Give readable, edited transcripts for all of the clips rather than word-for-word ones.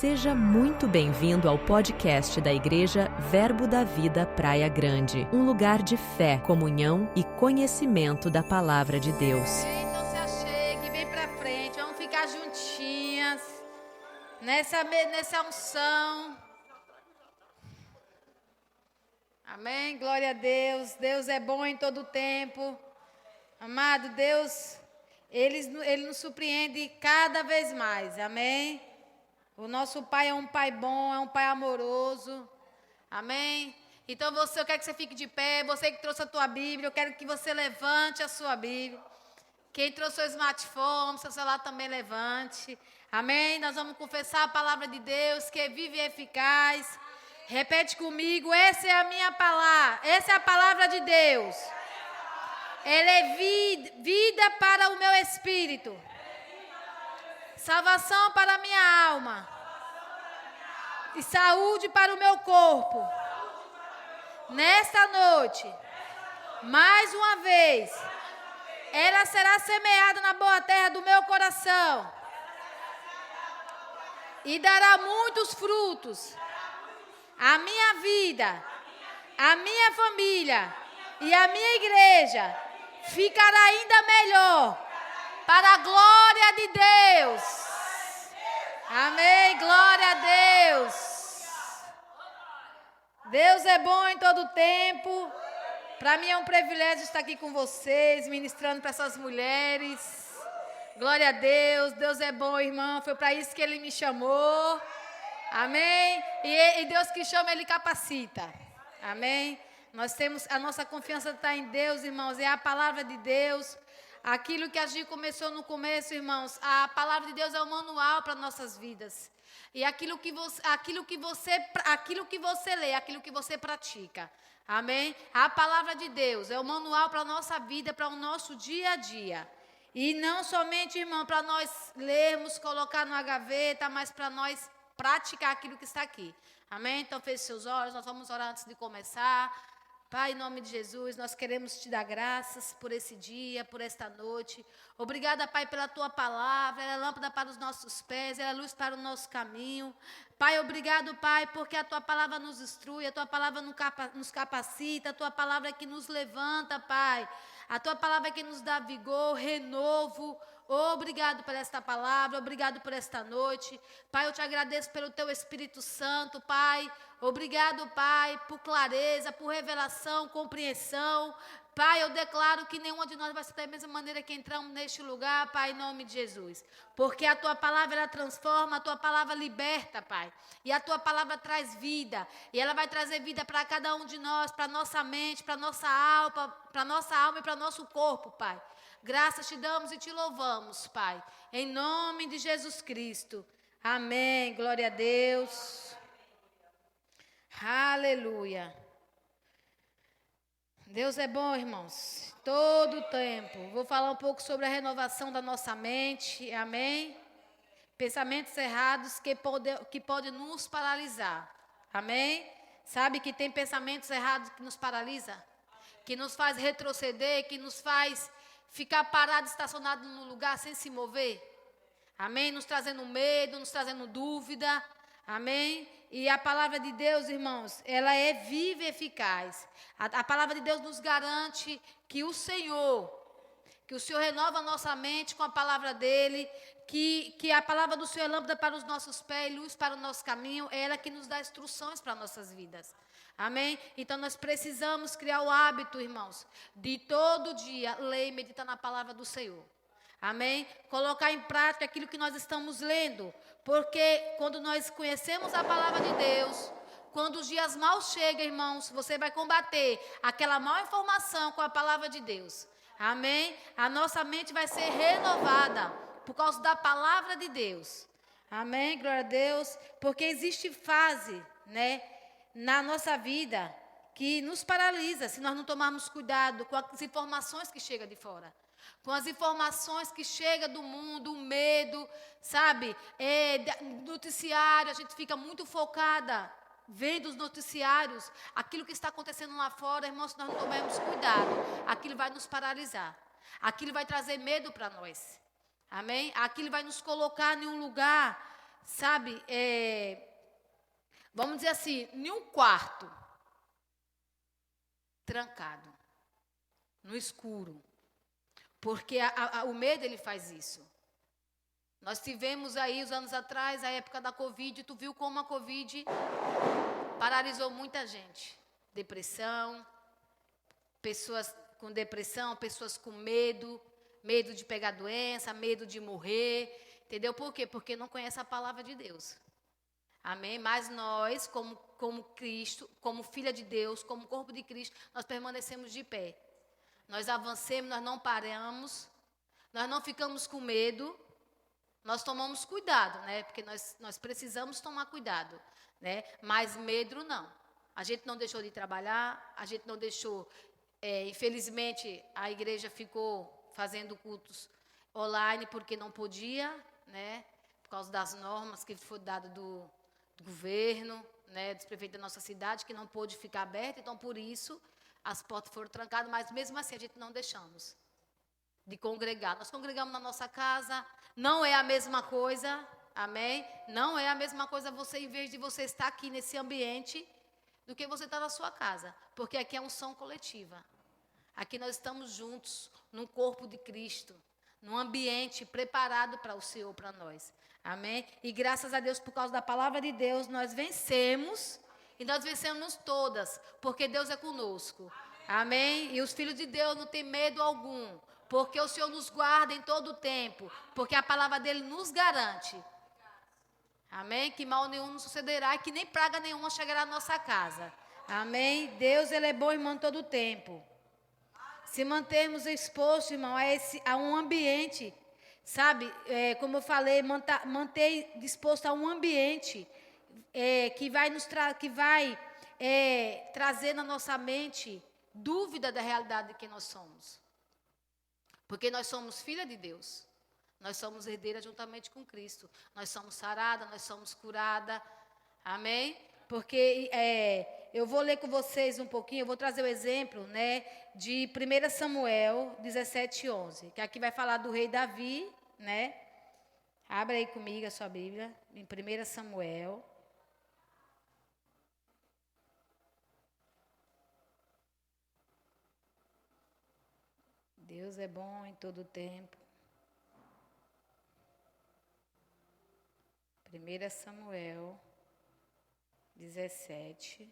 Seja muito bem-vindo ao podcast da Igreja Verbo da Vida Praia Grande, um lugar de fé, comunhão e conhecimento da Palavra de Deus. Então se achegue, vem pra frente, vamos ficar juntinhas nessa unção. Amém, glória a Deus. Deus é bom em todo o tempo. Amado, Deus, Ele nos surpreende cada vez mais, amém? O nosso Pai é um Pai bom, é um Pai amoroso, amém? Então eu quero que você fique de pé, você que trouxe a tua Bíblia, eu quero que você levante a sua Bíblia. Quem trouxe o smartphone, seu celular também levante, amém? Nós vamos confessar a palavra de Deus, que é viva e eficaz. Repete comigo, essa é a minha palavra, essa é a palavra de Deus. Ela é vida para o meu espírito. Salvação para a minha alma. E saúde para o meu corpo. Nesta noite, mais uma vez, ela será semeada na boa terra do meu coração. E dará muitos frutos. A minha vida, a minha família e a minha igreja ficará ainda melhor. Para a glória de Deus. Amém, glória a Deus. Deus é bom em todo tempo. Para mim é um privilégio estar aqui com vocês, ministrando para essas mulheres. Glória a Deus, Deus é bom, irmão. Foi para isso que Ele me chamou. Amém. E Deus que chama, Ele capacita. Amém. Nós temos, a nossa confiança está em Deus, irmãos. É a palavra de Deus. Aquilo que a gente começou no começo, irmãos, a palavra de Deus é um manual para nossas vidas. E aquilo que você lê, aquilo que você pratica. Amém? A palavra de Deus é o manual para a nossa vida, para o nosso dia a dia. E não somente, irmão, para nós lermos, colocar numa gaveta, mas para nós praticar aquilo que está aqui. Amém? Então, feche seus olhos, nós vamos orar antes de começar. Pai, em nome de Jesus, nós queremos te dar graças por esse dia, por esta noite. Obrigada, Pai, pela tua palavra. Ela é lâmpada para os nossos pés, ela é luz para o nosso caminho. Pai, obrigado, Pai, porque a tua palavra nos instrui, a tua palavra nos capacita, a tua palavra é que nos levanta, Pai. A tua palavra é que nos dá vigor, renovo. Obrigado por esta palavra, obrigado por esta noite. Pai, eu te agradeço pelo teu Espírito Santo, Pai. Obrigado, Pai, por clareza, por revelação, compreensão. Pai, eu declaro que nenhuma de nós vai ser da mesma maneira que entramos neste lugar, Pai, em nome de Jesus. Porque a tua palavra, ela transforma, a tua palavra liberta, Pai. E a tua palavra traz vida. E ela vai trazer vida para cada um de nós, para nossa mente, para nossa alma e para nosso corpo, Pai. Graças te damos e te louvamos, Pai. Em nome de Jesus Cristo. Amém. Glória a Deus. Aleluia. Deus é bom, irmãos. Todo o tempo. Vou falar um pouco sobre a renovação da nossa mente. Amém. Pensamentos errados que podem nos paralisar. Amém. Sabe que tem pensamentos errados que nos paralisam? Que nos faz retroceder, que nos faz ficar parado, estacionado no lugar sem se mover. Amém? Nos trazendo medo, nos trazendo dúvida. Amém? E a palavra de Deus, irmãos, ela é viva e eficaz. A palavra de Deus nos garante que o Senhor renova a nossa mente com a palavra dele, que a palavra do Senhor é lâmpada para os nossos pés, luz para o nosso caminho, é ela que nos dá instruções para nossas vidas. Amém? Então nós precisamos criar o hábito, irmãos, de todo dia ler e meditar na palavra do Senhor. Amém? Colocar em prática aquilo que nós estamos lendo. Porque quando nós conhecemos a palavra de Deus, quando os dias maus chegam, irmãos, você vai combater aquela má informação com a palavra de Deus. Amém? A nossa mente vai ser renovada por causa da palavra de Deus. Amém? Glória a Deus. Porque existe fase, né, na nossa vida que nos paralisa se nós não tomarmos cuidado com as informações que chegam de fora. Com as informações que chegam do mundo, o medo, sabe? Noticiário, a gente fica muito focada vendo os noticiários, aquilo que está acontecendo lá fora, irmãos, se nós não tomarmos cuidado, aquilo vai nos paralisar. Aquilo vai trazer medo para nós. Amém? Aquilo vai nos colocar em um lugar sabe, vamos dizer assim, em um quarto, trancado, no escuro. Porque o medo, ele faz isso. Nós tivemos aí, uns anos atrás, a época da Covid, tu viu como a Covid paralisou muita gente. Depressão, pessoas com depressão, pessoas com medo de pegar doença, medo de morrer, entendeu? Por quê? Porque não conhece a palavra de Deus. Amém? Mas nós, como Cristo, como filha de Deus, como corpo de Cristo, nós permanecemos de pé. Nós avancemos, nós não paramos, nós não ficamos com medo, nós tomamos cuidado, né? Porque nós precisamos tomar cuidado, né? Mas medo não. A gente não deixou de trabalhar, a gente não deixou, infelizmente, a igreja ficou fazendo cultos online porque não podia, né? Por causa das normas que foi dado do governo, né? Dos prefeitos da nossa cidade, que não pôde ficar aberto, então por isso as portas foram trancadas, mas mesmo assim a gente não deixamos de congregar. Nós congregamos na nossa casa, não é a mesma coisa, amém? Não é a mesma coisa você, em vez de você estar aqui nesse ambiente, do que você estar na sua casa, porque aqui é unção coletiva. Aqui nós estamos juntos, num corpo de Cristo, num ambiente preparado para o Senhor, para nós, amém? E graças a Deus, por causa da palavra de Deus, nós vencemos. E nós vencemos todas, porque Deus é conosco. Amém? E os filhos de Deus não têm medo algum, porque o Senhor nos guarda em todo o tempo, porque a palavra dele nos garante. Amém? Que mal nenhum nos sucederá e que nem praga nenhuma chegará à nossa casa. Amém? Deus, ele é bom, irmão, todo o tempo. Se mantermos expostos, irmão, a um ambiente, sabe? Como eu falei, manter disposto a um ambiente que vai trazer na nossa mente dúvida da realidade de quem nós somos. Porque nós somos filha de Deus. Nós somos herdeiras juntamente com Cristo. Nós somos sarada, nós somos curada. Amém? Porque eu vou ler com vocês um pouquinho, eu vou trazer o exemplo, né, de 1 Samuel 17:11, que aqui vai falar do rei Davi, né? Abra aí comigo a sua Bíblia, em 1 Samuel. Deus é bom em todo o tempo. 1 Samuel 17.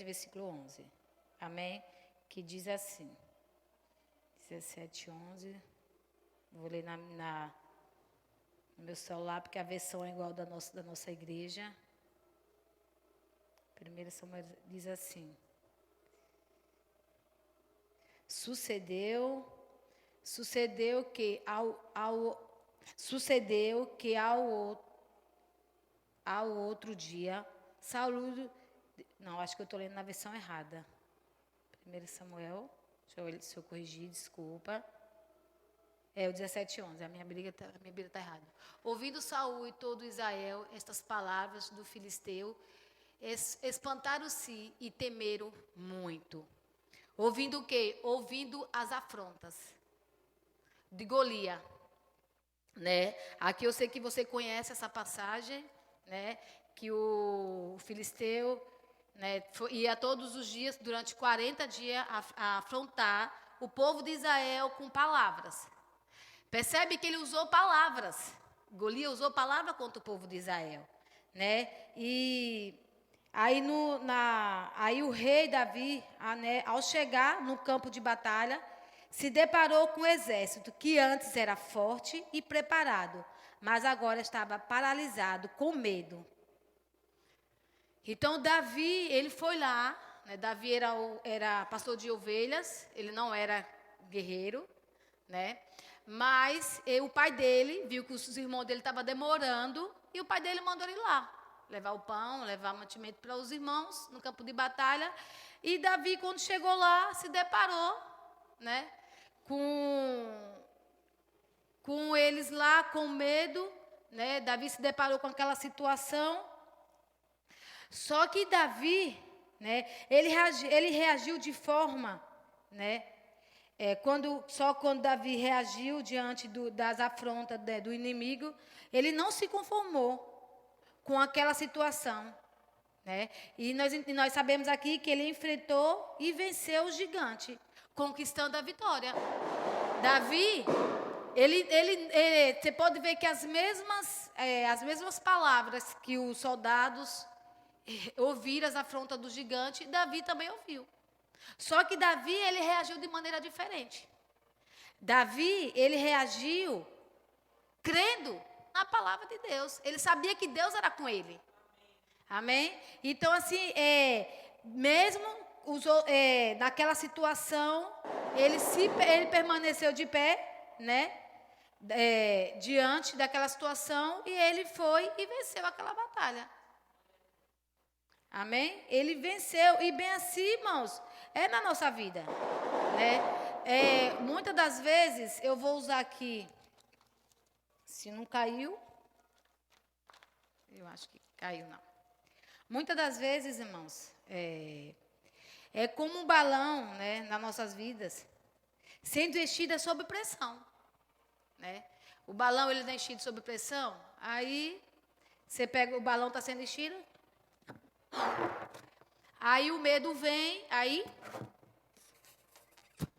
Versículo 11. Amém? Que diz assim. 17:11. Vou ler no meu celular, porque a versão é igual da nossa igreja. 1 Samuel diz assim. Sucedeu que ao outro dia, Saulo... Não, acho que eu estou lendo na versão errada. 1 Samuel, deixa eu ver se eu corrigir, desculpa. É o 17:11, a minha Bíblia está errada. Ouvindo Saul e todo Israel estas palavras do filisteu, espantaram-se e temeram muito. Ouvindo o quê? Ouvindo as afrontas de Golias, né? Aqui eu sei que você conhece essa passagem, né? Que o filisteu, né, ia todos os dias, durante 40 dias, a afrontar o povo de Israel com palavras. Percebe que ele usou palavras. Golias usou palavra contra o povo de Israel, né? E aí o rei Davi, né, ao chegar no campo de batalha, se deparou com um exército que antes era forte e preparado, mas agora estava paralisado, com medo. Então Davi, ele foi lá, né? Davi era pastor de ovelhas, ele não era guerreiro, né? Mas o pai dele viu que os irmãos dele estavam demorando e o pai dele mandou ele lá, levar o pão, levar mantimento para os irmãos no campo de batalha. E Davi, quando chegou lá, se deparou, né, com eles lá, com medo, né? Davi se deparou com aquela situação. Só que Davi, né? Ele reagiu de forma, né? Quando Davi reagiu diante das afrontas, né, do inimigo, ele não se conformou com aquela situação, né? E nós sabemos aqui que ele enfrentou e venceu o gigante, conquistando a vitória. Davi, você pode ver que as mesmas palavras que os soldados ouviram as afrontas do gigante, Davi também ouviu. Só que Davi, ele reagiu de maneira diferente. Davi, ele reagiu crendo na palavra de Deus. Ele sabia que Deus era com ele. Amém? Então, assim, mesmo naquela situação, ele permaneceu de pé, né? Diante daquela situação, e ele foi e venceu aquela batalha. Amém? Ele venceu, e bem assim, irmãos, é na nossa vida, né? Muitas das vezes, eu vou usar aqui, se não caiu, eu acho que caiu não. Muitas das vezes, irmãos, é como um balão, né, nas nossas vidas, sendo enchida sob pressão, né? O balão, ele é enchido sob pressão, aí você pega, o balão está sendo enchido, aí o medo vem, aí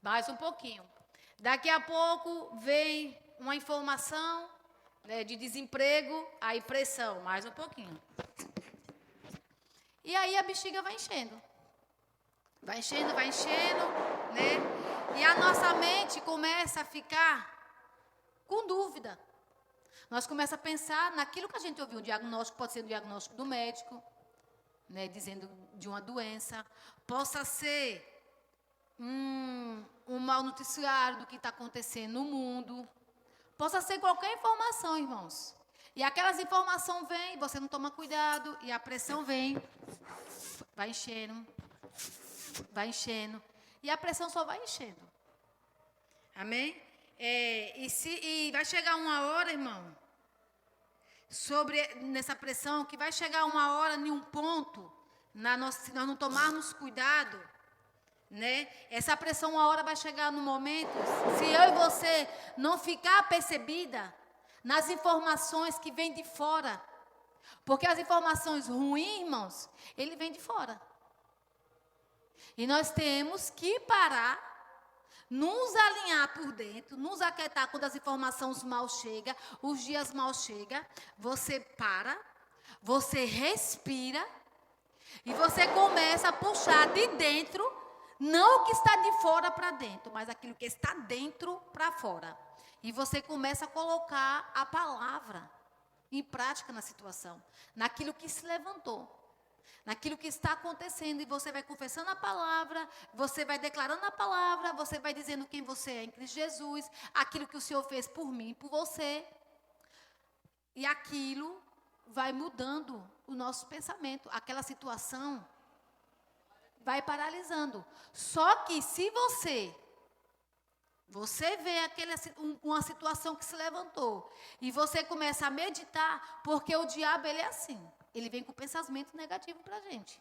mais um pouquinho. Daqui a pouco vem uma informação, né, de desemprego, aí pressão, mais um pouquinho. E aí a bexiga vai enchendo. Vai enchendo, né? E a nossa mente começa a ficar com dúvida. Nós começamos a pensar naquilo que a gente ouviu. O diagnóstico pode ser um diagnóstico do médico, né, dizendo de uma doença. Possa ser um mau noticiário do que está acontecendo no mundo. Possa ser qualquer informação, irmãos. E aquelas informações vêm, você não toma cuidado, e a pressão vem, vai enchendo, e a pressão só vai enchendo. Amém? E vai chegar uma hora, irmão, nessa pressão, que vai chegar uma hora em um ponto, se nós não tomarmos cuidado, né? Essa pressão uma hora vai chegar no momento, se eu e você não ficar percebida nas informações que vêm de fora, porque as informações ruins, irmãos, ele vem de fora. E nós temos que parar, nos alinhar por dentro, nos aquietar quando as informações mal chegam, os dias mal chegam. Você para, você respira e você começa a puxar de dentro, não o que está de fora para dentro, mas aquilo que está dentro para fora. E você começa a colocar a palavra em prática na situação, naquilo que se levantou, naquilo que está acontecendo. E você vai confessando a palavra, você vai declarando a palavra, você vai dizendo quem você é em Cristo Jesus, aquilo que o Senhor fez por mim, por você. E aquilo vai mudando o nosso pensamento. Aquela situação vai paralisando. Só que se você vê uma situação que se levantou e você começa a meditar, porque o diabo, ele é assim. Ele vem com pensamento negativo para a gente.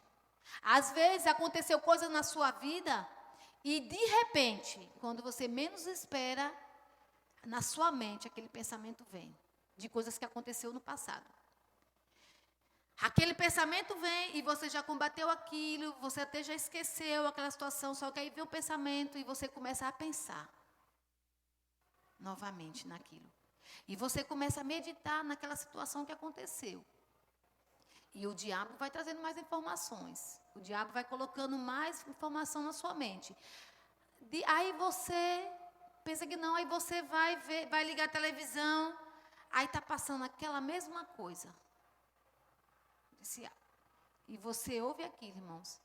Às vezes, aconteceu coisa na sua vida e, de repente, quando você menos espera, na sua mente, aquele pensamento vem de coisas que aconteceu no passado. Aquele pensamento vem e você já combateu aquilo, você até já esqueceu aquela situação, só que aí vem o pensamento e você começa a pensar novamente naquilo. E você começa a meditar naquela situação que aconteceu. E o diabo vai trazendo mais informações. O diabo vai colocando mais informação na sua mente. Aí você pensa que não, aí você vai ligar a televisão, aí está passando aquela mesma coisa. E você ouve aquilo, irmãos,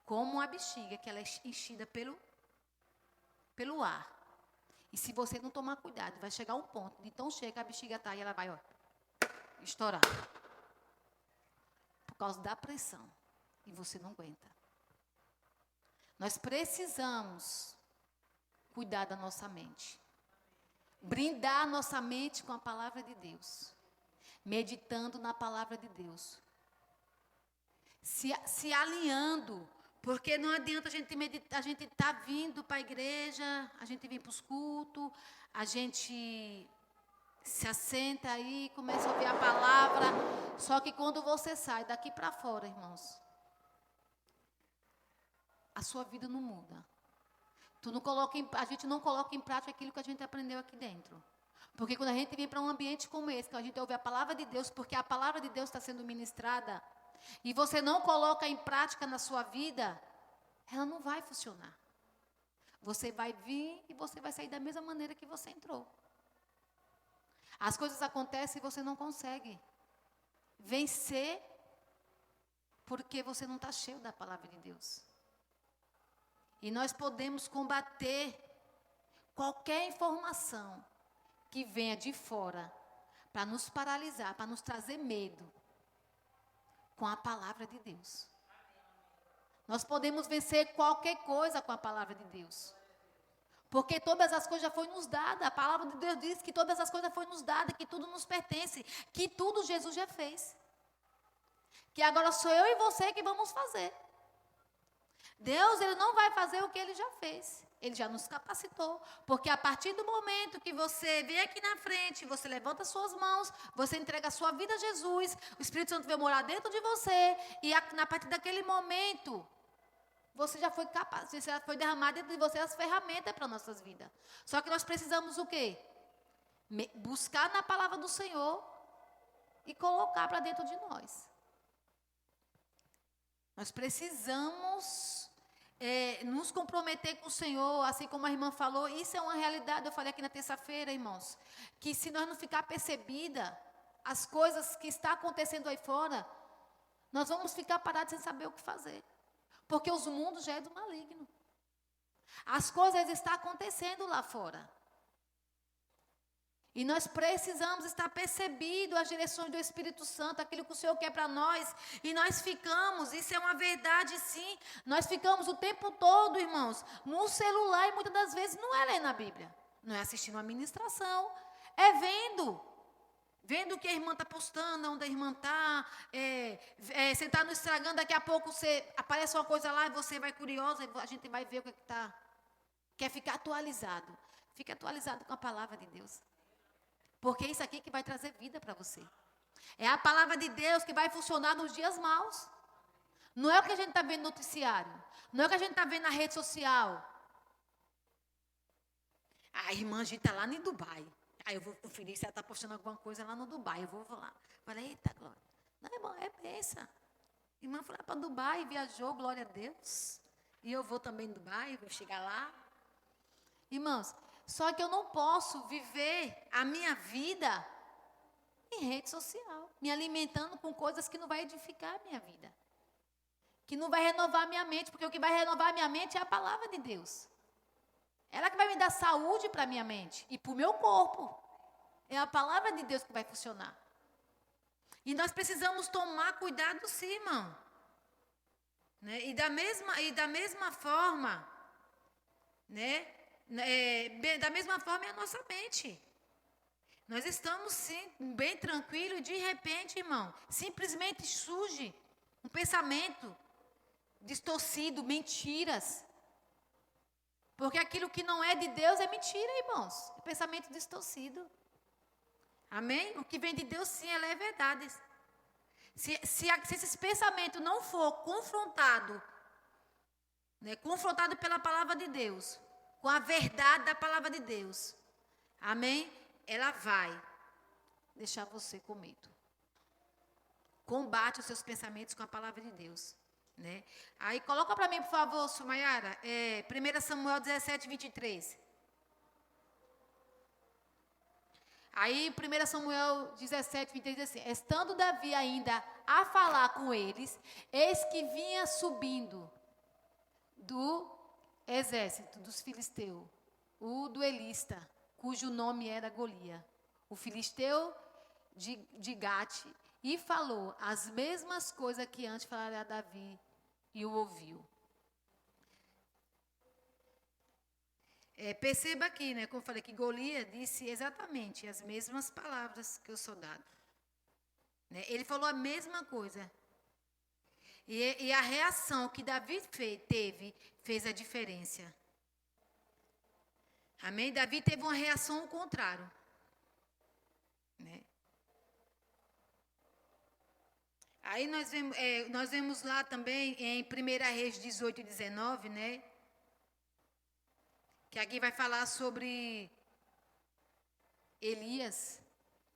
como uma bexiga, que ela é enchida pelo ar. E se você não tomar cuidado, vai chegar um ponto, de tão cheia que a bexiga está e ela vai, estourar. Por causa da pressão. E você não aguenta. Nós precisamos cuidar da nossa mente. Brindar a nossa mente com a palavra de Deus. Meditando na palavra de Deus. Se alinhando Porque não adianta a gente estar vindo para a igreja, a gente vir para os cultos, a gente se assenta aí, começa a ouvir a palavra. Só que quando você sai daqui para fora, irmãos, a sua vida não muda. A gente não coloca em prática aquilo que a gente aprendeu aqui dentro. Porque quando a gente vem para um ambiente como esse, que a gente ouve a palavra de Deus, porque a palavra de Deus está sendo ministrada, e você não coloca em prática na sua vida, ela não vai funcionar. Você vai vir e você vai sair da mesma maneira que você entrou. As coisas acontecem e você não consegue vencer porque você não está cheio da palavra de Deus. E nós podemos combater qualquer informação que venha de fora para nos paralisar, para nos trazer medo, com a palavra de Deus. Nós podemos vencer qualquer coisa com a palavra de Deus. Porque todas as coisas já foram nos dadas. A palavra de Deus diz que todas as coisas foram nos dadas, que tudo nos pertence, que tudo Jesus já fez. Que agora sou eu e você que vamos fazer. Deus, Ele não vai fazer o que Ele já fez. Ele já nos capacitou. Porque a partir do momento que você vem aqui na frente, você levanta suas mãos, você entrega a sua vida a Jesus, o Espírito Santo vai morar dentro de você, e a partir daquele momento, você já foi capaz, você já foi derramado dentro de você as ferramentas para nossas vidas. Só que nós precisamos o quê? Buscar na palavra do Senhor e colocar para dentro de nós. Nós precisamos nos comprometer com o Senhor, assim como a irmã falou. Isso é uma realidade, eu falei aqui na terça-feira, irmãos, que se nós não ficar percebida as coisas que estão acontecendo aí fora, nós vamos ficar parados sem saber o que fazer. Porque os mundos já é do maligno. As coisas estão acontecendo lá fora. E nós precisamos estar percebido as direções do Espírito Santo, aquilo que o Senhor quer para nós. E nós ficamos, isso é uma verdade sim, nós ficamos o tempo todo, irmãos, no celular, e muitas das vezes não é lendo a Bíblia. Não é assistindo uma ministração, é vendo o que a irmã está postando, onde a irmã está, você está no Instagram, daqui a pouco aparece uma coisa lá e você vai curiosa, e a gente vai ver o que está. Quer ficar atualizado. Fique atualizado com a palavra de Deus. Porque é isso aqui que vai trazer vida para você. É a palavra de Deus que vai funcionar nos dias maus. Não é o que a gente está vendo no noticiário. Não é o que a gente está vendo na rede social. A irmã, a gente está lá em Dubai. Aí eu vou conferir se ela está postando alguma coisa lá no Dubai. Eu vou lá. Falei, eita, glória. Não, irmã, é benção. Irmã foi lá para Dubai, viajou, glória a Deus. E eu vou também em Dubai, vou chegar lá. Irmãos, só que eu não posso viver a minha vida em rede social, me alimentando com coisas que não vai edificar a minha vida. Que não vai renovar a minha mente, porque o que vai renovar a minha mente é a palavra de Deus. Ela que vai me dar saúde para a minha mente e para o meu corpo. É a palavra de Deus que vai funcionar. E nós precisamos tomar cuidado sim, irmão. Né? E da mesma forma, né? Da mesma forma é a nossa mente. Nós estamos sim, bem tranquilos e de repente, irmão, simplesmente surge um pensamento distorcido, mentiras. Porque aquilo que não é de Deus é mentira, irmãos. É pensamento distorcido. Amém? O que vem de Deus, sim, ela é verdade. Se esse pensamento não for confrontado, né, confrontado pela palavra de Deus, com a verdade da palavra de Deus, amém? Ela vai deixar você com medo. Combate os seus pensamentos com a palavra de Deus. Né? Aí coloca para mim, por favor, Sumayara, 1 Samuel 17, 23. Aí 1 Samuel 17, 23 diz assim: estando Davi ainda a falar com eles, eis que vinha subindo do exército dos filisteus, o duelista, cujo nome era Golias, o filisteu de Gate, e falou as mesmas coisas que antes falara a Davi, e o ouviu. Perceba aqui, né, como eu falei, que Golias disse exatamente as mesmas palavras que o soldado. Né? Ele falou a mesma coisa. E a reação que Davi teve fez a diferença. Amém? Davi teve uma reação ao contrário. Né? Aí nós vemos lá também em 1 Reis 18 e 19, né? Que aqui vai falar sobre Elias.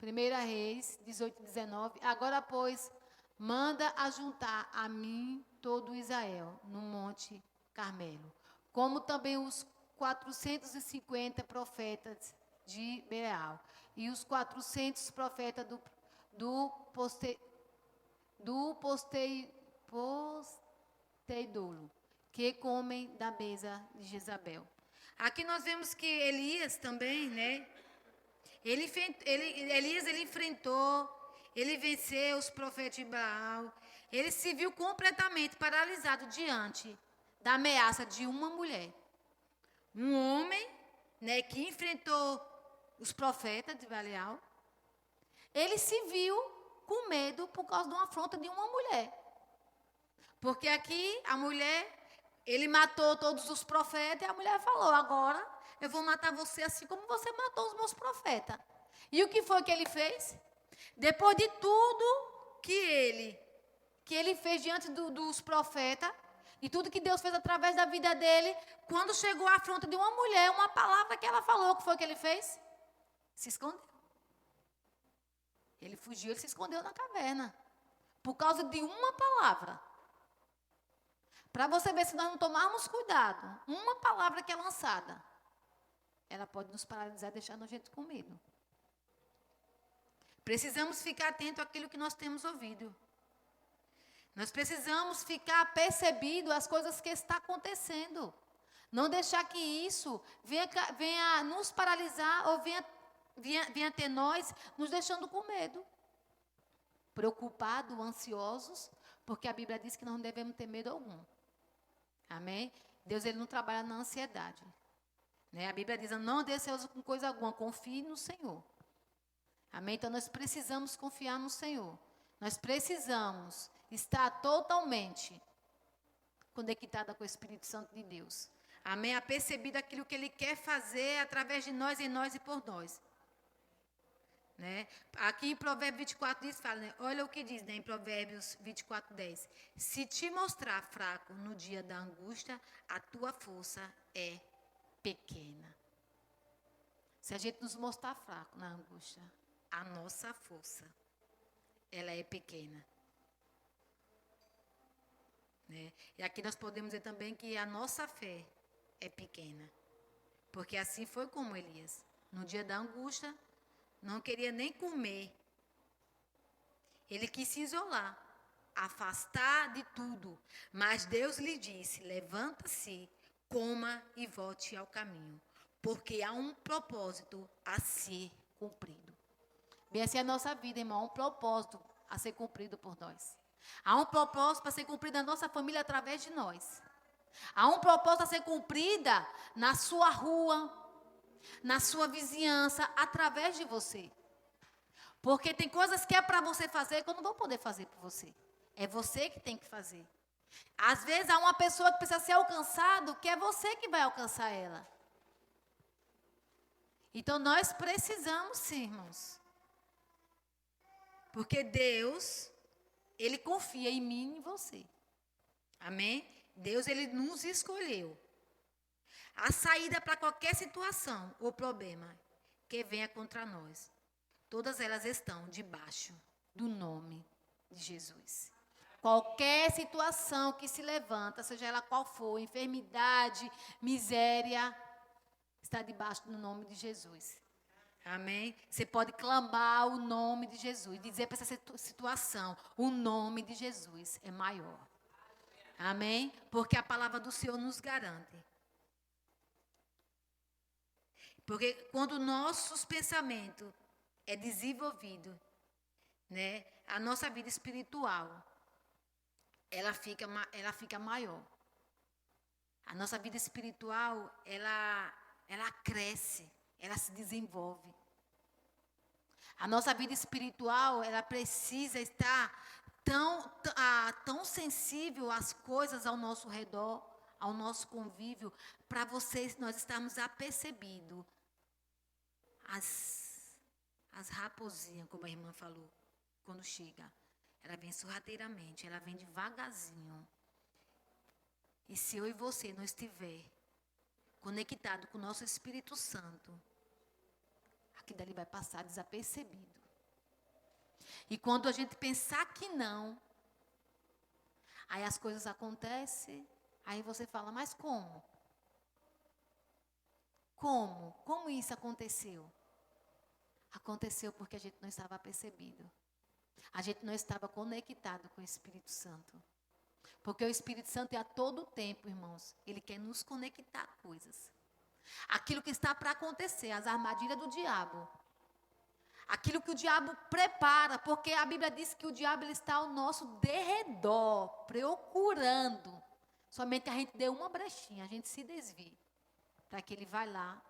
1 Reis 18 e 19. Agora, pois, manda ajuntar a mim todo Israel no Monte Carmelo, como também os 450 profetas de Beal e os 400 profetas do posteidouro, que comem da mesa de Jezabel. Aqui nós vemos que Elias também, né? Elias enfrentou, ele venceu os profetas de Baal. Ele se viu completamente paralisado diante da ameaça de uma mulher. Um homem, né, que enfrentou os profetas de Baal. Ele se viu com medo por causa de uma afronta de uma mulher. Porque aqui a mulher, ele matou todos os profetas e a mulher falou: agora eu vou matar você assim como você matou os meus profetas. E o que foi que ele fez? Depois de tudo que ele fez diante dos profetas, e tudo que Deus fez através da vida dele, quando chegou a afronta de uma mulher, uma palavra que ela falou, o que foi que ele fez? Se escondeu. Ele fugiu, ele se escondeu na caverna. Por causa de uma palavra. Para você ver se nós não tomarmos cuidado, uma palavra que é lançada, ela pode nos paralisar, deixando a gente com medo. Precisamos ficar atento àquilo que nós temos ouvido. Nós precisamos ficar percebido as coisas que estão acontecendo. Não deixar que isso venha nos paralisar ou venha ter nós nos deixando com medo. Preocupados, ansiosos, porque a Bíblia diz que nós não devemos ter medo algum. Amém? Deus, ele não trabalha na ansiedade. Né? A Bíblia diz: não dê ansioso com coisa alguma, confie no Senhor. Amém? Então nós precisamos confiar no Senhor. Nós precisamos estar totalmente conectada com o Espírito Santo de Deus. Amém? A perceber aquilo que ele quer fazer através de nós, em nós e por nós. Né? Aqui em Provérbios 24 diz, fala, né? Olha o que diz, né, em Provérbios 24, 10. Se te mostrar fraco no dia da angústia, a tua força é pequena. Se a gente nos mostrar fraco na angústia, a nossa força, ela é pequena. Né? E aqui nós podemos dizer também que a nossa fé é pequena. Porque assim foi como Elias. No dia da angústia, não queria nem comer. Ele quis se isolar, afastar de tudo. Mas Deus lhe disse: levanta-se, coma e volte ao caminho. Porque há um propósito a ser cumprido. Bem, assim é a nossa vida, irmão. Há um propósito a ser cumprido por nós. Há um propósito para ser cumprido na nossa família através de nós. Há um propósito a ser cumprida na sua rua, na sua vizinhança, através de você. Porque tem coisas que é para você fazer que eu não vou poder fazer por você. É você que tem que fazer. Às vezes há uma pessoa que precisa ser alcançada, que é você que vai alcançar ela. Então nós precisamos sim, irmãos. Porque Deus, ele confia em mim e em você. Amém? Deus, ele nos escolheu. A saída para qualquer situação ou problema que venha contra nós, todas elas estão debaixo do nome de Jesus. Qualquer situação que se levanta, seja ela qual for, enfermidade, miséria, está debaixo do nome de Jesus. Amém? Você pode clamar o nome de Jesus, dizer para essa situação: o nome de Jesus é maior. Amém? Porque a palavra do Senhor nos garante. Porque quando nossos pensamentos é desenvolvido, né, a nossa vida espiritual, ela fica maior. A nossa vida espiritual, ela cresce, ela se desenvolve. A nossa vida espiritual, ela precisa estar tão sensível às coisas ao nosso redor, ao nosso convívio, para nós estarmos apercebidos. As raposinhas, como a irmã falou, quando chega, ela vem sorrateiramente, ela vem devagarzinho. E se eu e você não estiver conectado com o nosso Espírito Santo, aquilo dali vai passar desapercebido. E quando a gente pensar que não, aí as coisas acontecem, aí você fala, mas como? Como? Como isso aconteceu? Aconteceu porque a gente não estava apercebido. A gente não estava conectado com o Espírito Santo. Porque o Espírito Santo, a todo tempo, irmãos, ele quer nos conectar a coisas. Aquilo que está para acontecer, as armadilhas do diabo. Aquilo que o diabo prepara, porque a Bíblia diz que o diabo ele está ao nosso derredor, procurando. Somente a gente dê uma brechinha, a gente se desvie, para que ele vá lá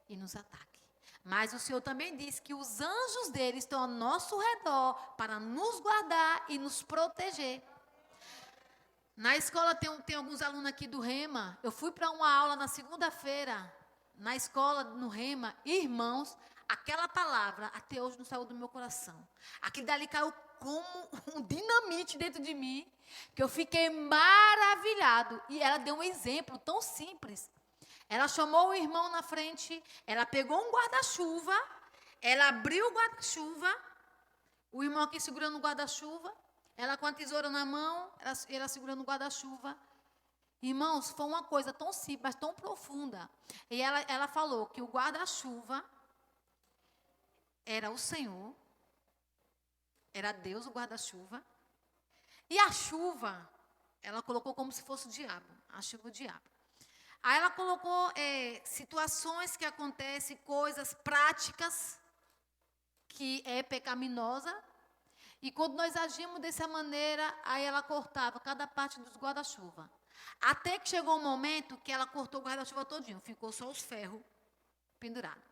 e nos ataque. Mas o Senhor também diz que os anjos dele estão ao nosso redor para nos guardar e nos proteger. Na escola tem alguns alunos aqui do Rema. Eu fui para uma aula na segunda-feira, na escola, no Rema. Irmãos, aquela palavra até hoje não saiu do meu coração. Aquilo dali caiu como um dinamite dentro de mim, que eu fiquei maravilhado. E ela deu um exemplo tão simples. Ela chamou o irmão na frente, ela pegou um guarda-chuva, ela abriu o guarda-chuva, o irmão aqui segurando o guarda-chuva, ela com a tesoura na mão, ela segurando o guarda-chuva. Irmãos, foi uma coisa tão simples, mas tão profunda. E ela falou que o guarda-chuva era o Senhor, era Deus o guarda-chuva, e a chuva, ela colocou como se fosse o diabo, a chuva do diabo. Aí ela colocou situações que acontecem, coisas práticas, que é pecaminosa. E quando nós agimos dessa maneira, aí ela cortava cada parte dos guarda-chuva. Até que chegou um momento que ela cortou o guarda-chuva todinho, ficou só os ferros pendurados.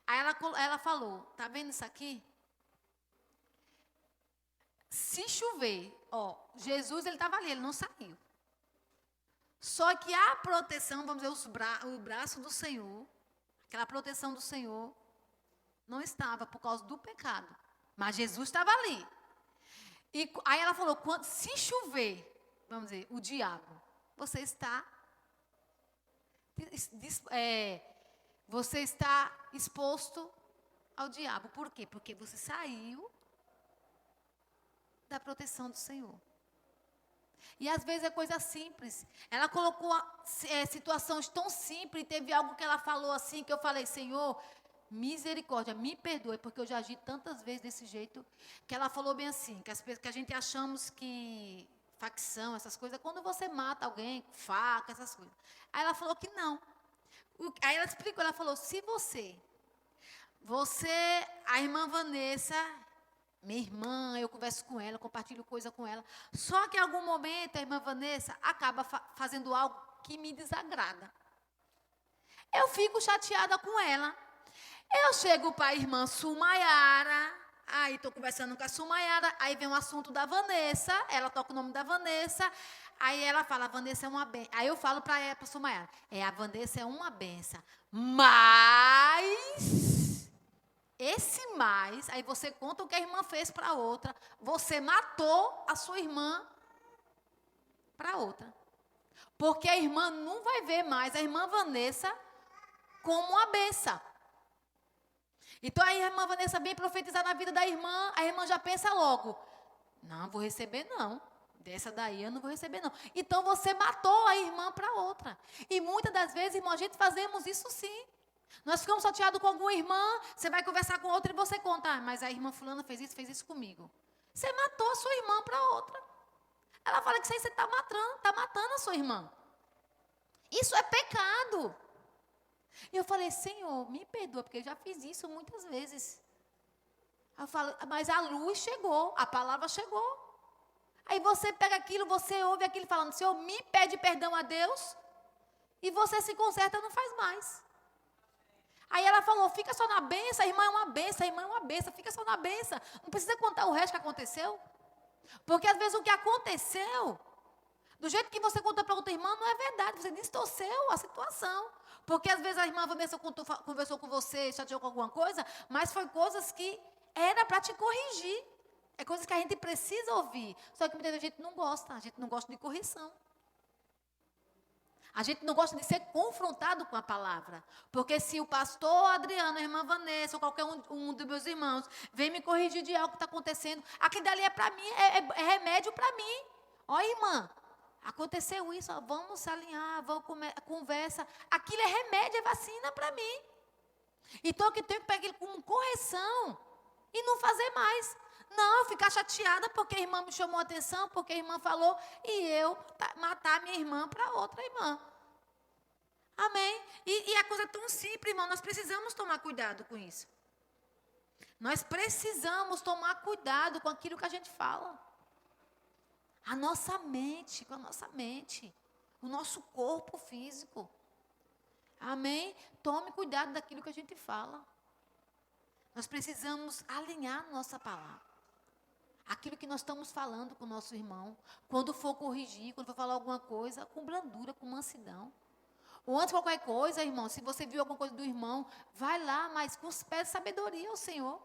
Aí ela falou, tá vendo isso aqui? Se chover, Jesus ele estava ali, ele não saiu. Só que a proteção, vamos dizer, o braço do Senhor, aquela proteção do Senhor, não estava por causa do pecado. Mas Jesus estava ali. E aí ela falou, se chover, vamos dizer, o diabo, você está exposto ao diabo. Por quê? Porque você saiu da proteção do Senhor. E às vezes é coisa simples. Ela colocou situações tão simples. Teve algo que ela falou assim, que eu falei, Senhor, misericórdia, me perdoe, porque eu já agi tantas vezes desse jeito, que ela falou bem assim, que a gente achamos que facção, essas coisas, quando você mata alguém, faca, essas coisas. Aí ela falou que não. Aí ela explicou, ela falou, se a irmã Vanessa, minha irmã, eu converso com ela, compartilho coisa com ela. Só que em algum momento a irmã Vanessa acaba fazendo algo que me desagrada. Eu fico chateada com ela. Eu chego para a irmã Sumayara, aí estou conversando com a Sumayara, aí vem o assunto da Vanessa, ela toca o nome da Vanessa, aí ela fala, a Vanessa é uma benção. Aí eu falo para a Sumayara, a Vanessa é uma benção. Mas... aí você conta o que a irmã fez para a outra. Você matou a sua irmã para a outra. Porque a irmã não vai ver mais a irmã Vanessa como uma benção. Então a irmã Vanessa vem profetizar na vida da irmã, a irmã já pensa logo, não vou receber não. Dessa daí eu não vou receber não. Então você matou a irmã para a outra. E muitas das vezes, irmão, a gente fazemos isso sim. Nós ficamos chateados com alguma irmã, você vai conversar com outra e você conta, mas a irmã fulana fez isso comigo. Você matou a sua irmã para outra. Ela fala que você está matando a sua irmã. Isso é pecado. E eu falei, Senhor, me perdoa, porque eu já fiz isso muitas vezes. Eu falo, mas a luz chegou, a palavra chegou. Aí você pega aquilo, você ouve aquilo falando, Senhor, me pede perdão a Deus, e você se conserta, não faz mais. Aí ela falou, fica só na bênção, a irmã é uma bênção, a irmã é uma bênção, fica só na bênção. Não precisa contar o resto que aconteceu. Porque às vezes o que aconteceu, do jeito que você conta para outra irmã, não é verdade. Você distorceu a situação. Porque às vezes a irmã conversou com você, chateou com alguma coisa, mas foi coisas que era para te corrigir. É coisas que a gente precisa ouvir. Só que muita gente não gosta. A gente não gosta de correção. A gente não gosta de ser confrontado com a palavra. Porque se o pastor Adriano, a irmã Vanessa, ou qualquer um dos meus irmãos, vem me corrigir de algo que está acontecendo, aquilo dali é para mim, é remédio para mim. Ó, irmã, aconteceu isso, ó, vamos se alinhar, vamos conversa. Aquilo é remédio, é vacina para mim. Então, eu tenho que pegar aquilo como correção e não fazer mais. Não, eu ficar chateada porque a irmã me chamou a atenção, porque a irmã falou, e eu matar minha irmã para outra irmã. Amém? E a coisa é tão simples, irmão, nós precisamos tomar cuidado com isso. Nós precisamos tomar cuidado com aquilo que a gente fala. A nossa mente, com a nossa mente. O nosso corpo físico. Amém? Tome cuidado daquilo que a gente fala. Nós precisamos alinhar nossa palavra. Aquilo que nós estamos falando com o nosso irmão. Quando for corrigir, quando for falar alguma coisa, com brandura, com mansidão. Ou antes de qualquer coisa, irmão, se você viu alguma coisa do irmão, vai lá, mas pede sabedoria ao Senhor.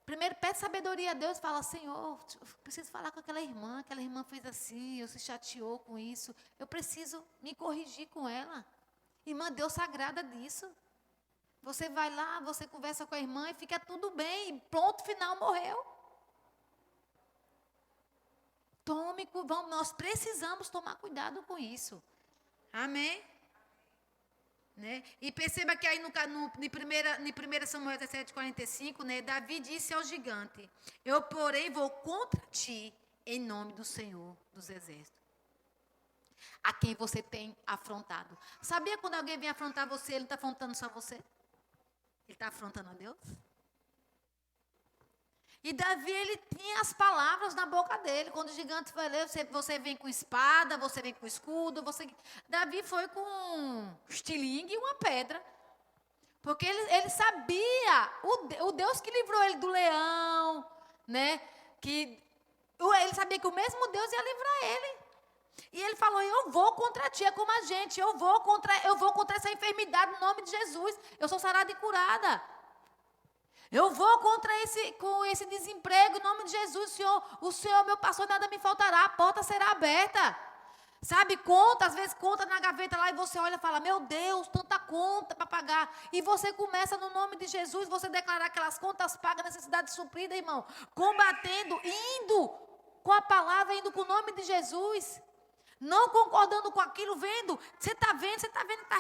Primeiro pede sabedoria a Deus e fala, Senhor, eu preciso falar com aquela irmã fez assim, eu se chateou com isso, eu preciso me corrigir com ela. Irmã, Deus se agrada disso. Você vai lá, você conversa com a irmã e fica tudo bem, pronto, final, morreu. Nós precisamos tomar cuidado com isso. Amém? Né? E perceba que aí no 1 Samuel 17:45, né, Davi disse ao gigante, eu porém vou contra ti em nome do Senhor dos Exércitos. A quem você tem afrontado. Sabia quando alguém vem afrontar você, ele não está afrontando só você? Ele está afrontando a Deus? E Davi, ele tinha as palavras na boca dele. Quando o gigante falou, você vem com espada, você vem com escudo. Davi foi com um estilingue e uma pedra. Porque ele sabia, o Deus que livrou ele do leão, né? Ele sabia que o mesmo Deus ia livrar ele. E ele falou, eu vou contra ti, é como a gente, eu vou contra essa enfermidade no nome de Jesus. Eu sou sarada e curada. Eu vou com esse desemprego, em nome de Jesus, o Senhor é meu pastor, nada me faltará, a porta será aberta. Sabe, às vezes conta na gaveta lá e você olha e fala, meu Deus, tanta conta para pagar. E você começa no nome de Jesus, você declarar aquelas contas pagas, necessidade suprida, irmão. Combatendo, indo com a palavra, indo com o nome de Jesus. Não concordando com aquilo, vendo, você está vendo,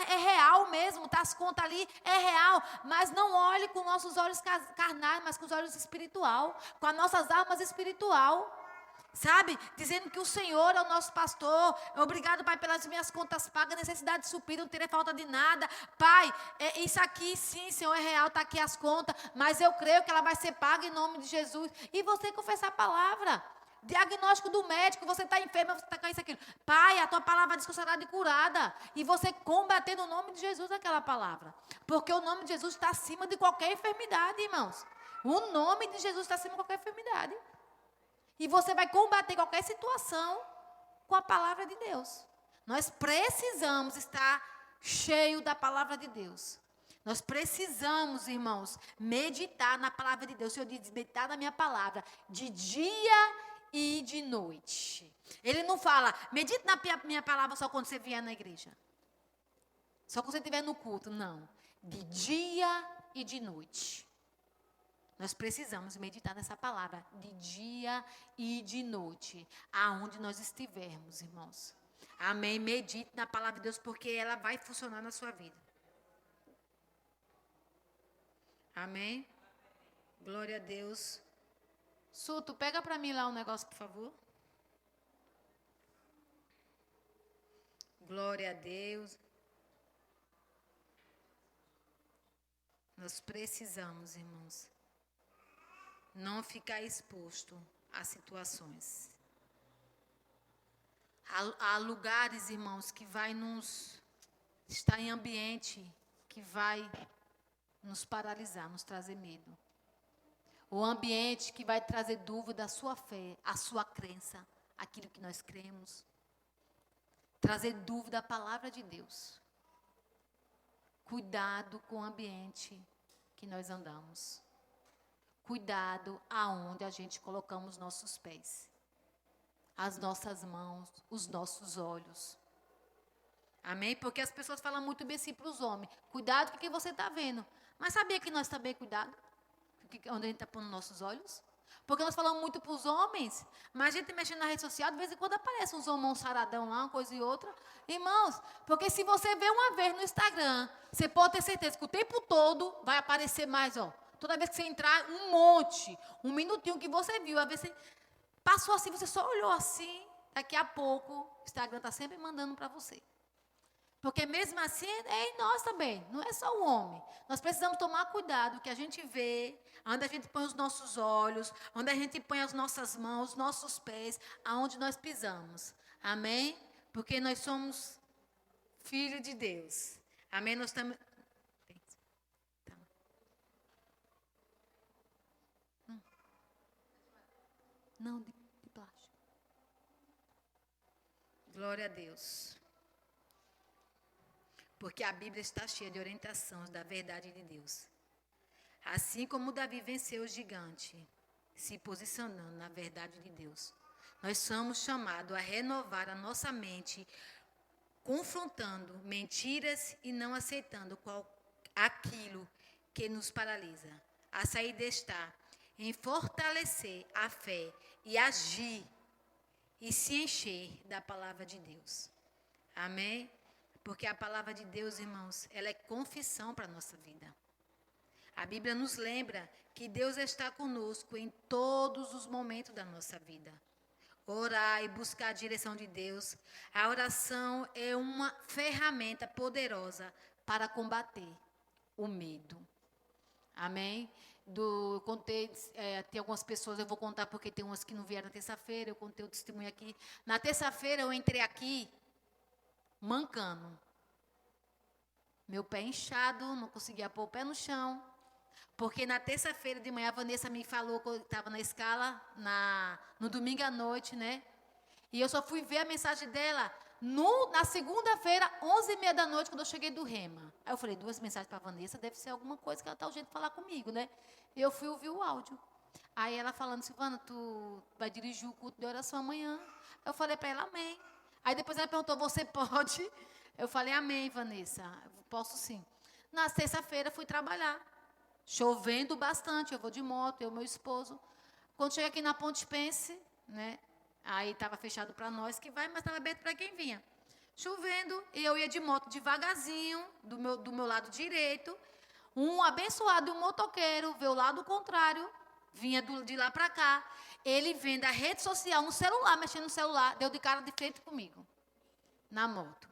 é real mesmo, tá, as contas ali, é real, mas não olhe com nossos olhos carnais, mas com os olhos espiritual, com as nossas almas espiritual, sabe, dizendo que o Senhor é o nosso pastor, obrigado, Pai, pelas minhas contas pagas, necessidade suprida, não terei falta de nada, Pai, isso aqui, sim, Senhor, é real, está aqui as contas, mas eu creio que ela vai ser paga em nome de Jesus, e você confessar a palavra. Diagnóstico do médico, você está enfermo, você está com isso, aquilo. Pai, a tua palavra diz que eu será de curada. E você combater no nome de Jesus aquela palavra. Porque o nome de Jesus está acima de qualquer enfermidade, irmãos. O nome de Jesus está acima de qualquer enfermidade. E você vai combater qualquer situação com a palavra de Deus. Nós precisamos estar cheio da palavra de Deus. Nós precisamos, irmãos, meditar na palavra de Deus. O Senhor diz, meditar na minha palavra de dia e de noite. Ele não fala, medite na minha palavra só quando você vier na igreja. Só quando você estiver no culto. Não. De dia e de noite. Nós precisamos meditar nessa palavra. De dia e de noite. Aonde nós estivermos, irmãos. Amém. Medite na palavra de Deus, porque ela vai funcionar na sua vida. Amém. Glória a Deus. Suto, pega para mim lá um negócio, por favor. Glória a Deus. Nós precisamos, irmãos, não ficar exposto a situações. Há lugares, irmãos, que vai nos estar em ambiente que vai nos paralisar, nos trazer medo. O ambiente que vai trazer dúvida à sua fé, à sua crença, aquilo que nós cremos. Trazer dúvida à palavra de Deus. Cuidado com o ambiente que nós andamos. Cuidado aonde a gente colocamos nossos pés. As nossas mãos, os nossos olhos. Amém? Porque as pessoas falam muito bem assim para os homens. Cuidado com o que você está vendo. Mas sabia que nós também cuidado? Onde a gente está pondo nossos olhos? Porque nós falamos muito para os homens, mas a gente mexendo na rede social, de vez em quando aparece uns homens saradão lá, uma coisa e outra. Irmãos, porque se você vê uma vez no Instagram, você pode ter certeza que o tempo todo vai aparecer mais, ó. Toda vez que você entrar, um monte, um minutinho que você viu, às vezes você passou assim, você só olhou assim, daqui a pouco o Instagram está sempre mandando para você. Porque mesmo assim, é em nós também, não é só o homem. Nós precisamos tomar cuidado, que a gente vê, onde a gente põe os nossos olhos, onde a gente põe as nossas mãos, os nossos pés, aonde nós pisamos. Amém? Porque nós somos filhos de Deus. Amém? Nós também... Não, de plástico. Glória a Deus. Porque a Bíblia está cheia de orientações da verdade de Deus. Assim como Davi venceu o gigante, se posicionando na verdade de Deus, nós somos chamados a renovar a nossa mente, confrontando mentiras e não aceitando aquilo que nos paralisa. A saída está em fortalecer a fé e agir e se encher da palavra de Deus. Amém? Porque a palavra de Deus, irmãos, ela é confissão para a nossa vida. A Bíblia nos lembra que Deus está conosco em todos os momentos da nossa vida. Orar e buscar a direção de Deus. A oração é uma ferramenta poderosa para combater o medo. Amém? Eu contei, tem algumas pessoas, eu vou contar porque tem umas que não vieram na terça-feira, eu contei o testemunho aqui. Na terça-feira eu entrei aqui, mancando. Meu pé inchado, não conseguia pôr o pé no chão. Porque na terça-feira de manhã a Vanessa me falou que eu estava na escala, no domingo à noite, né? E eu só fui ver a mensagem dela na segunda-feira, 11h30 da noite, quando eu cheguei do Rema. Aí eu falei, 2 mensagens para a Vanessa, deve ser alguma coisa que ela está urgente de falar comigo, né? E eu fui ouvir o áudio. Aí ela falando, Silvana, tu vai dirigir o culto de oração amanhã. Eu falei para ela, amém. Aí depois ela perguntou, você pode? Eu falei, amém, Vanessa, posso sim. Na sexta-feira fui trabalhar, chovendo bastante, eu vou de moto, eu e meu esposo. Quando cheguei aqui na Ponte Pense, né, aí estava fechado para nós que vai, mas estava aberto para quem vinha. Chovendo, e eu ia de moto devagarzinho, do meu lado direito. Um abençoado, um motoqueiro, veio o lado contrário, vinha de lá para cá. Ele vem da rede social, no celular, mexendo no celular, deu de cara de frente comigo, na moto.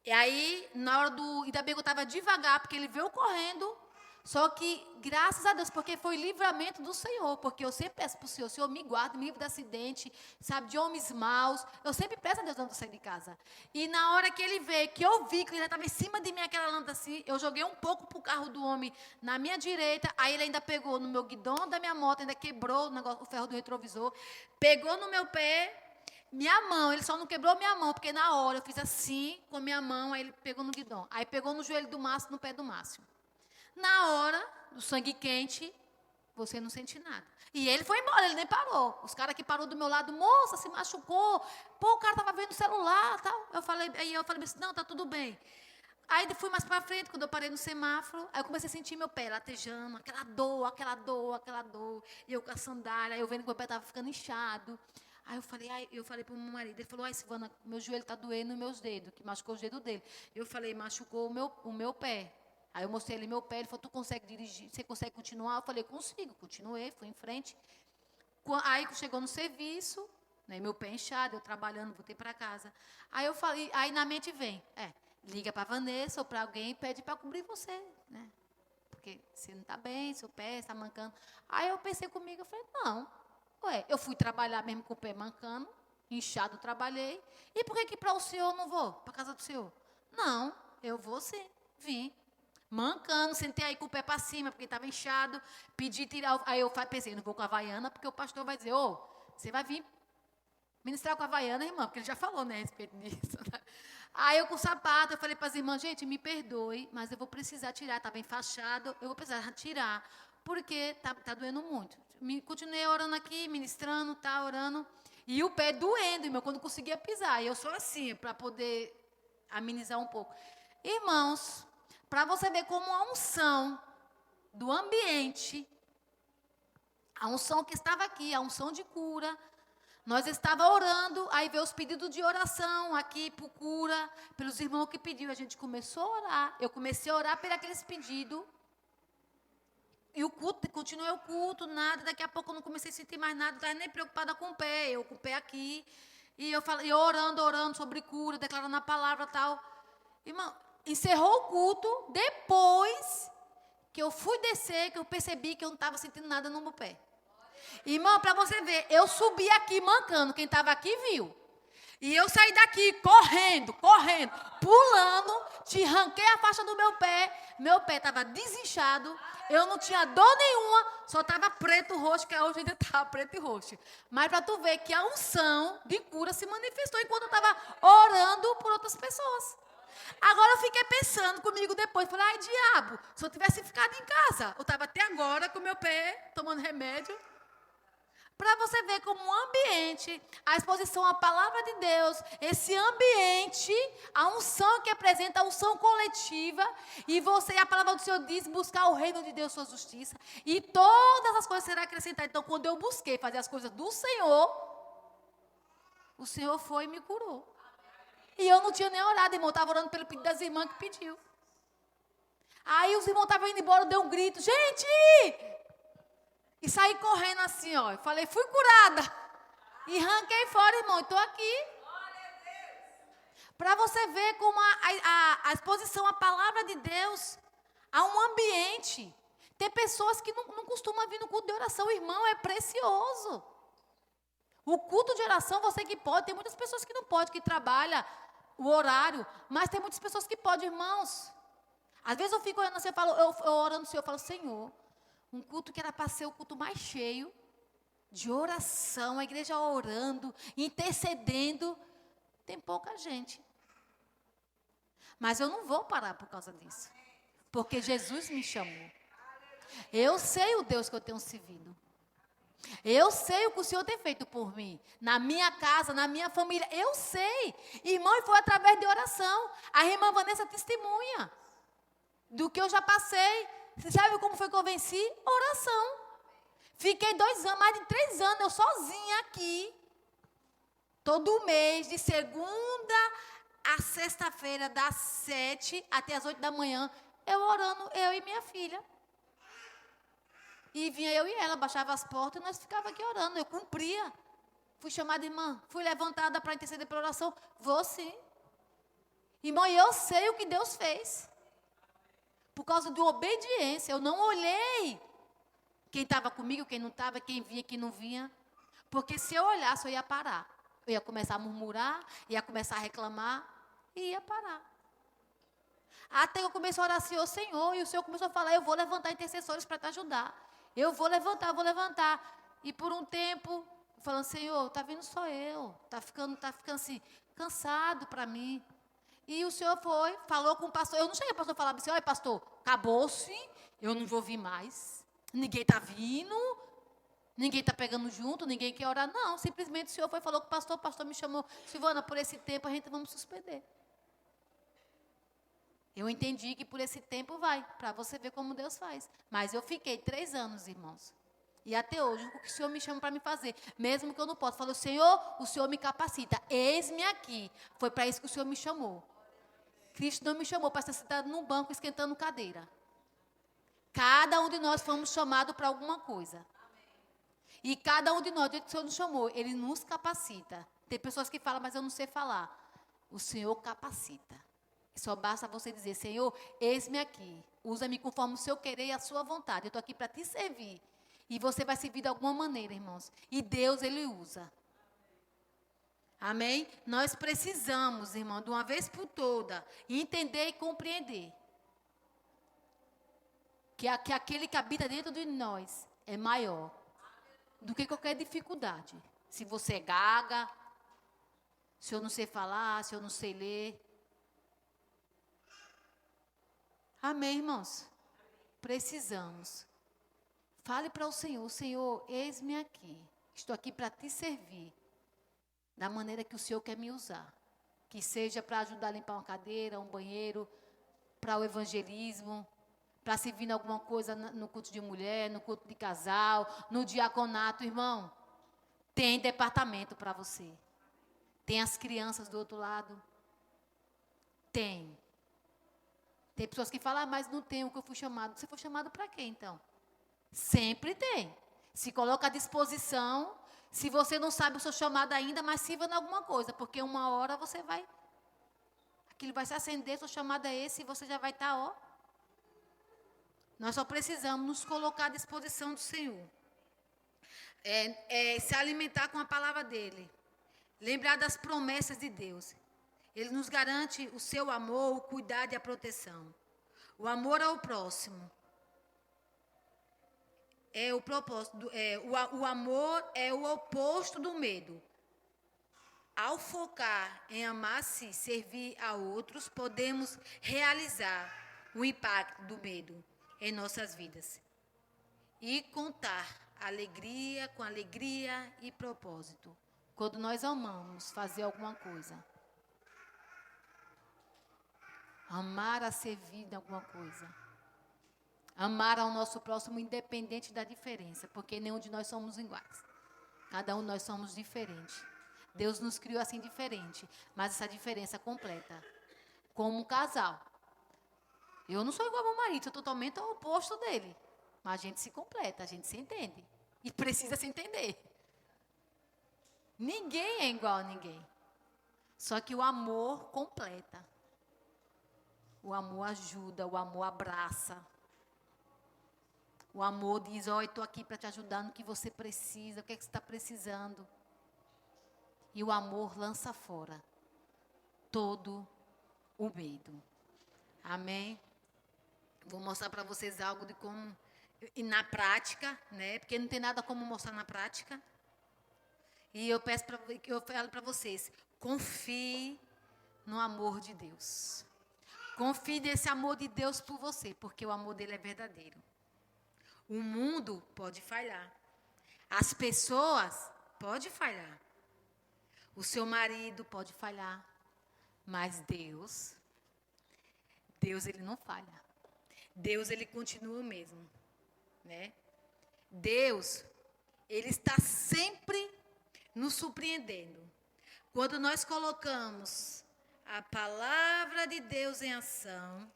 E aí, na hora ainda bem que eu estava devagar, porque ele veio correndo, só que, graças a Deus, porque foi livramento do Senhor, porque eu sempre peço para o Senhor me guarde, me livre de acidente, sabe, de homens maus, eu sempre peço a Deus antes de sair de casa. E na hora que ele veio, que eu vi que ele estava em cima de mim, aquela lâmpada assim, eu joguei um pouco para o carro do homem na minha direita, aí ele ainda pegou no meu guidão da minha moto, ainda quebrou o ferro do retrovisor, pegou no meu pé, minha mão, ele só não quebrou minha mão, porque na hora eu fiz assim, com minha mão, aí ele pegou no guidão, aí pegou no joelho do Márcio, no pé do Márcio. Na hora do sangue quente, você não sente nada. E ele foi embora, ele nem parou. Os caras que parou do meu lado, moça, se machucou. Pô, o cara estava vendo o celular, tal. Eu falei assim, não, tá tudo bem. Aí fui mais para frente, quando eu parei no semáforo, aí eu comecei a sentir meu pé latejando, aquela dor. E eu com a sandália, aí eu vendo que meu pé estava ficando inchado. Aí eu falei para o meu marido, ele falou, ai, Silvana, meu joelho está doendo nos meus dedos, que machucou os dedos dele. Eu falei, machucou o meu pé. Aí eu mostrei ele meu pé, ele falou, tu consegue dirigir, você consegue continuar? Eu falei, consigo, continuei, fui em frente. Aí chegou no serviço, né, meu pé inchado, eu trabalhando, voltei para casa. Aí eu falei, aí na mente vem, liga para a Vanessa ou para alguém e pede para cobrir você, né? Porque você não está bem, seu pé está mancando. Aí eu pensei comigo, eu falei, não, eu fui trabalhar mesmo com o pé mancando, inchado, trabalhei. E por que para o senhor não vou, para a casa do senhor? Não, eu vou sim, vim. mancando, sentei aí com o pé para cima, porque estava inchado, pedi tirar, aí eu pensei, não vou com a Havaiana, porque o pastor vai dizer, você vai vir ministrar com a Havaiana, irmã, porque ele já falou, né, a respeito disso, né? Aí eu com o sapato, eu falei para as irmãs, gente, me perdoe, mas eu vou precisar tirar, estava enfaixado, eu vou precisar tirar, porque tá doendo muito. Continuei orando aqui, ministrando, orando, e o pé doendo, irmão, quando conseguia pisar, e eu sou assim, para poder amenizar um pouco. Irmãos, para você ver como a unção do ambiente, a unção que estava aqui, a unção de cura, nós estávamos orando, aí veio os pedidos de oração aqui por cura, pelos irmãos que pediram. A gente começou a orar, eu comecei a orar por aqueles pedidos. E o culto, continuei o culto, nada, daqui a pouco eu não comecei a sentir mais nada, não estava nem preocupada com o pé, eu com o pé aqui. E eu falei, orando sobre cura, declarando a palavra e tal. Irmão, encerrou o culto, depois que eu fui descer, que eu percebi que eu não estava sentindo nada no meu pé. Irmão, para você ver, eu subi aqui mancando, quem estava aqui viu. E eu saí daqui correndo, pulando, arranquei a faixa do meu pé estava desinchado, eu não tinha dor nenhuma, só estava preto, roxo, que hoje ainda estava preto e roxo. Mas para tu ver que a unção de cura se manifestou enquanto eu estava orando por outras pessoas. Agora eu fiquei pensando comigo depois, falei, ai diabo, se eu tivesse ficado em casa, eu estava até agora com o meu pé tomando remédio. Para você ver como o ambiente, a exposição à palavra de Deus, esse ambiente, a unção que apresenta, a unção coletiva, e você, a palavra do Senhor diz, buscar o reino de Deus, sua justiça, e todas as coisas serão acrescentadas. Então, quando eu busquei fazer as coisas do Senhor, o Senhor foi e me curou. E eu não tinha nem orado, irmão, eu estava orando pelo pedido das irmãs que pediu. Aí os irmãos estavam indo embora, eu dei um grito, gente! E saí correndo assim, ó. Falei, fui curada. E arranquei fora, irmão. Estou aqui. Para você ver como a exposição à palavra de Deus, a um ambiente. Tem pessoas que não costumam vir no culto de oração. Irmão, é precioso. O culto de oração, você que pode. Tem muitas pessoas que não podem, que trabalham o horário. Mas tem muitas pessoas que podem, irmãos. Às vezes eu fico orando assim, eu orando no Senhor, eu falo, Senhor, um culto que era para ser o culto mais cheio, de oração, a igreja orando, intercedendo, tem pouca gente. Mas eu não vou parar por causa disso, porque Jesus me chamou. Eu sei o Deus que eu tenho servido. Eu sei o que o Senhor tem feito por mim, na minha casa, na minha família, eu sei. Irmão, e foi através de oração. A irmã Vanessa testemunha do que eu já passei. Você sabe como foi que eu venci? Oração. Fiquei 2 anos, mais de 3 anos, eu sozinha aqui. Todo mês, de segunda a sexta-feira, das 7 até as 8 da manhã, eu orando, eu e minha filha. E vinha eu e ela, baixava as portas e nós ficávamos aqui orando. Eu cumpria. Fui chamada irmã, fui levantada para interceder pela oração. Vou sim. Irmão, e eu sei o que Deus fez. Por causa de obediência, eu não olhei quem estava comigo, quem não estava, quem vinha, quem não vinha. Porque se eu olhasse, eu ia parar. Eu ia começar a murmurar, ia começar a reclamar, e ia parar. Até eu comecei a orar assim, ô Senhor, e o Senhor começou a falar, eu vou levantar intercessores para te ajudar. Eu vou levantar. E por um tempo, falando, Senhor, está vindo só eu. Está ficando assim, cansado para mim. E o Senhor falou com o pastor. Eu não cheguei ao pastor e falava assim, olha pastor, acabou-se, eu não vou vir mais. Ninguém está vindo, ninguém está pegando junto, ninguém quer orar. Não, simplesmente o Senhor falou com o pastor me chamou, Silvana, por esse tempo a gente vamos suspender. Eu entendi que por esse tempo vai, para você ver como Deus faz. Mas eu fiquei 3 anos, irmãos. E até hoje, o que o Senhor me chama para me fazer, mesmo que eu não possa. Falou, Senhor, o Senhor me capacita. Eis-me aqui. Foi para isso que o Senhor me chamou. Cristo não me chamou para estar sentado num banco esquentando cadeira. Cada um de nós fomos chamados para alguma coisa. E cada um de nós, do que o Senhor nos chamou, Ele nos capacita. Tem pessoas que falam, mas eu não sei falar. O Senhor capacita. Só basta você dizer, Senhor, eis-me aqui. Usa-me conforme o seu querer e a sua vontade. Eu estou aqui para te servir. E você vai servir de alguma maneira, irmãos. E Deus, Ele usa. Amém? Nós precisamos, irmão, de uma vez por toda, entender e compreender que aquele que habita dentro de nós é maior do que qualquer dificuldade. Se você é gaga, se eu não sei falar, se eu não sei ler. Amém, irmãos? Precisamos. Fale para o Senhor, eis-me aqui. Estou aqui para te servir da maneira que o Senhor quer me usar. Que seja para ajudar a limpar uma cadeira, um banheiro, para o evangelismo, para servir em alguma coisa no culto de mulher, no culto de casal, no diaconato, irmão. Tem departamento para você. Tem as crianças do outro lado. Tem. Tem pessoas que falam, mas não tem o que eu fui chamado. Você foi chamado para quê, então? Sempre tem. Se coloca à disposição. Se você não sabe o seu chamado ainda, mas sirva em alguma coisa, porque uma hora você vai, aquilo vai se acender, seu chamado é esse, e você já vai estar, ó. Nós só precisamos nos colocar à disposição do Senhor. Se alimentar com a palavra dEle. Lembrar das promessas de Deus. Ele nos garante o seu amor, o cuidado e a proteção. O amor ao próximo. O propósito, o amor é o oposto do medo. Ao focar em amar-se, servir a outros, podemos realizar o impacto do medo em nossas vidas. E contar com alegria e propósito. Quando nós amamos fazer alguma coisa. Amar a servir de alguma coisa. Amar ao nosso próximo independente da diferença, porque nenhum de nós somos iguais. Cada um de nós somos diferentes. Deus nos criou assim diferente, mas essa diferença completa. Como um casal. Eu não sou igual ao meu marido, sou totalmente ao oposto dele. Mas a gente se completa, a gente se entende. E precisa se entender. Ninguém é igual a ninguém. Só que o amor completa. O amor ajuda, o amor abraça. O amor diz, eu estou aqui para te ajudar no que você precisa, o que é que você está precisando. E o amor lança fora todo o medo. Amém? Vou mostrar para vocês algo de como, e na prática, né? Porque não tem nada como mostrar na prática. E eu falo para vocês, confie no amor de Deus. Confie nesse amor de Deus por você, porque o amor dele é verdadeiro. O mundo pode falhar. As pessoas podem falhar. O seu marido pode falhar. Mas Deus ele não falha. Deus, ele continua o mesmo. Né? Deus, ele está sempre nos surpreendendo. Quando nós colocamos a palavra de Deus em ação,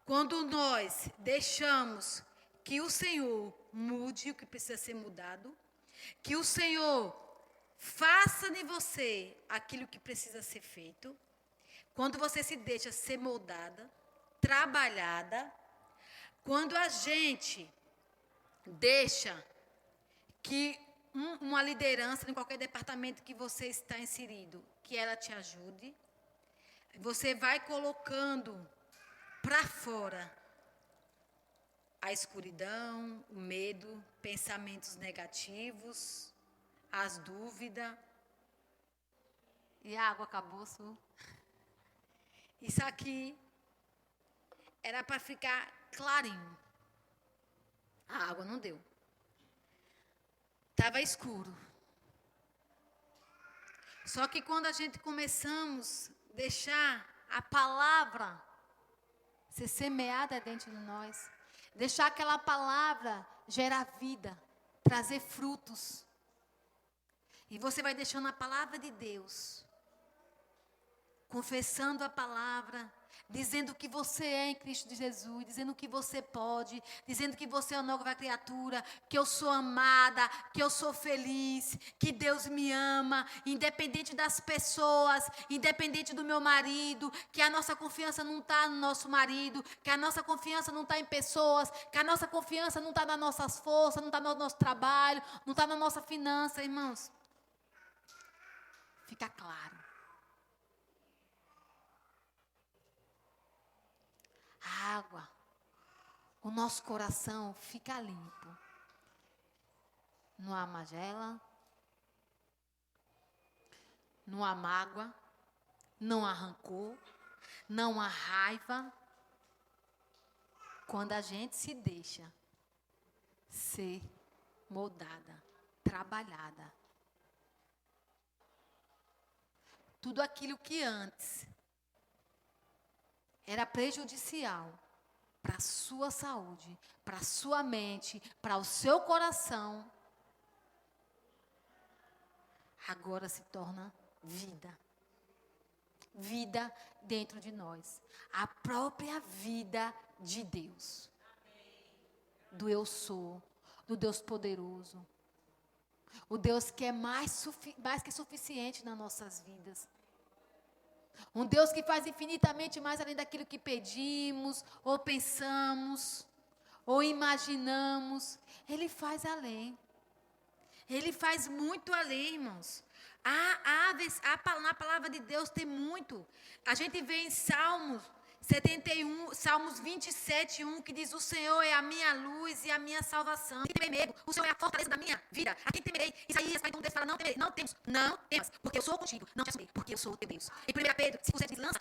quando nós deixamos que o Senhor mude o que precisa ser mudado, que o Senhor faça de você aquilo que precisa ser feito, quando você se deixa ser moldada, trabalhada, quando a gente deixa que uma liderança em qualquer departamento que você está inserido, que ela te ajude, você vai colocando para fora a escuridão, o medo, pensamentos negativos, as dúvidas. E a água acabou, Su. Isso aqui era para ficar clarinho. A água não deu. Estava escuro. Só que quando a gente começamos a deixar a palavra ser semeada dentro de nós, deixar aquela palavra gerar vida, trazer frutos. E você vai deixando a palavra de Deus, confessando a palavra, dizendo que você é em Cristo Jesus, dizendo que você pode, dizendo que você é uma nova criatura, que eu sou amada, que eu sou feliz, que Deus me ama, independente das pessoas, independente do meu marido, que a nossa confiança não está no nosso marido, que a nossa confiança não está em pessoas, que a nossa confiança não está nas nossas forças, não está no nosso trabalho, não está na nossa finança, irmãos. Fica claro. A água, o nosso coração fica limpo. Não há magela, não há mágoa, não há rancor, não há raiva. Quando a gente se deixa ser moldada, trabalhada. Tudo aquilo que antes era prejudicial para a sua saúde, para a sua mente, para o seu coração, agora se torna vida. Vida dentro de nós. A própria vida de Deus. Do eu sou, do Deus poderoso. O Deus que é mais que suficiente nas nossas vidas. Um Deus que faz infinitamente mais além daquilo que pedimos, ou pensamos, ou imaginamos. Ele faz além. Ele faz muito além, irmãos. Na palavra de Deus tem muito. A gente vê em Salmos 71, Salmos 27, 1, que diz: o Senhor é a minha luz e a minha salvação. Quem temerei medo? O Senhor é a fortaleza da minha vida. A quem temerei? Isaías 41, fala: não temerei, não temas, porque eu sou contigo. Não te assustei, porque eu sou o teu Deus. Em 1 Pedro 5, diz: lança